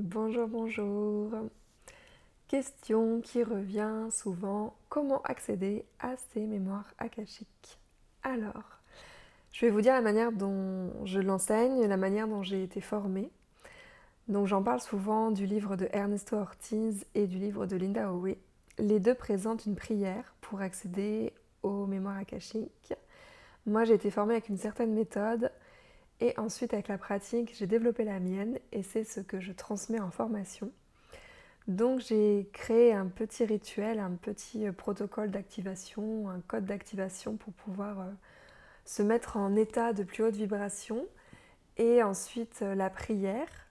Bonjour, bonjour. Question qui revient souvent, comment accéder à ces mémoires akashiques? Alors, je vais vous dire la manière dont je l'enseigne, la manière dont j'ai été formée. Donc j'en parle souvent du livre de Ernesto Ortiz et du livre de Linda Howe. Les deux présentent une prière pour accéder aux mémoires akashiques. Moi j'ai été formée avec une certaine méthode et ensuite avec la pratique j'ai développé la mienne et c'est ce que je transmets en formation. Donc j'ai créé un petit rituel, un petit protocole d'activation, un code d'activation pour pouvoir se mettre en état de plus haute vibration et ensuite la prière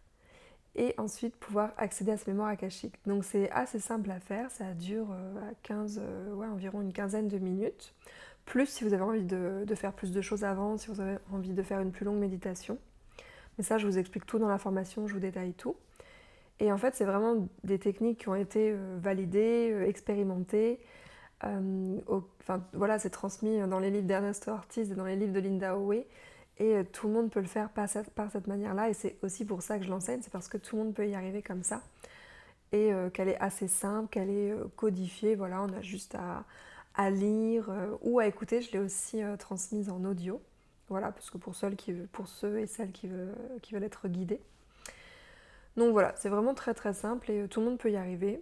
et ensuite pouvoir accéder à ce mémoire akashique. Donc c'est assez simple à faire, ça dure environ une quinzaine de minutes. Plus si vous avez envie de faire plus de choses avant, si vous avez envie de faire une plus longue méditation. Mais ça je vous explique tout dans la formation, je vous détaille tout. Et en fait, c'est vraiment des techniques qui ont été validées, expérimentées. Voilà, c'est transmis dans les livres d'Ernesto Ortiz et dans les livres de Linda Howe. Et tout le monde peut le faire par cette manière-là. Et c'est aussi pour ça que je l'enseigne, c'est parce que tout le monde peut y arriver comme ça. Et qu'elle est assez simple, qu'elle est codifiée. Voilà, on a juste à lire ou à écouter. Je l'ai aussi transmise en audio. Voilà, parce que pour ceux et celles qui veulent être guidés. Donc voilà, c'est vraiment très très simple et tout le monde peut y arriver.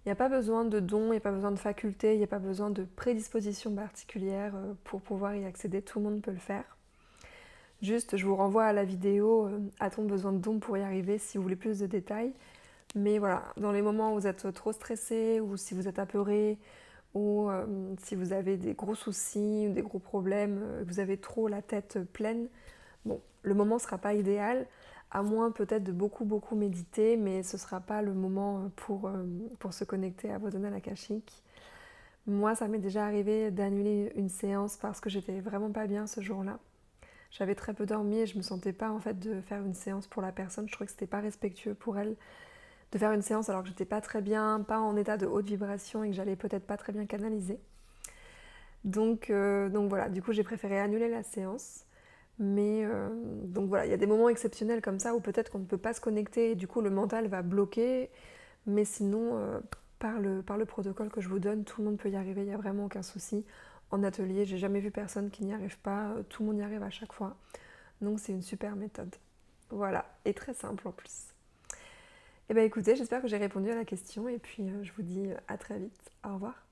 Il n'y a pas besoin de dons, il n'y a pas besoin de facultés, il n'y a pas besoin de prédisposition particulière pour pouvoir y accéder, tout le monde peut le faire. Juste, je vous renvoie à la vidéo A-t-on besoin de dons pour y arriver si vous voulez plus de détails. Mais voilà, dans les moments où vous êtes trop stressé ou si vous êtes apeuré ou si vous avez des gros soucis ou des gros problèmes, que vous avez trop la tête pleine, bon, le moment ne sera pas idéal, à moins peut-être de beaucoup méditer, mais ce ne sera pas le moment pour se connecter à vos annales akashiques. Moi, ça m'est déjà arrivé d'annuler une séance parce que j'étais vraiment pas bien ce jour-là. J'avais très peu dormi et je me sentais pas en fait de faire une séance pour la personne. Je trouvais que c'était pas respectueux pour elle de faire une séance alors que j'étais pas très bien, pas en état de haute vibration et que j'allais peut-être pas très bien canaliser. Donc voilà, du coup j'ai préféré annuler la séance. Mais donc voilà, il y a des moments exceptionnels comme ça où peut-être qu'on ne peut pas se connecter et du coup le mental va bloquer. Mais sinon, par le protocole que je vous donne, tout le monde peut y arriver, il n'y a vraiment aucun souci. En atelier, j'ai jamais vu personne qui n'y arrive pas, tout le monde y arrive à chaque fois. Donc c'est une super méthode. Voilà, et très simple en plus. Et bien écoutez, j'espère que j'ai répondu à la question et puis je vous dis à très vite. Au revoir.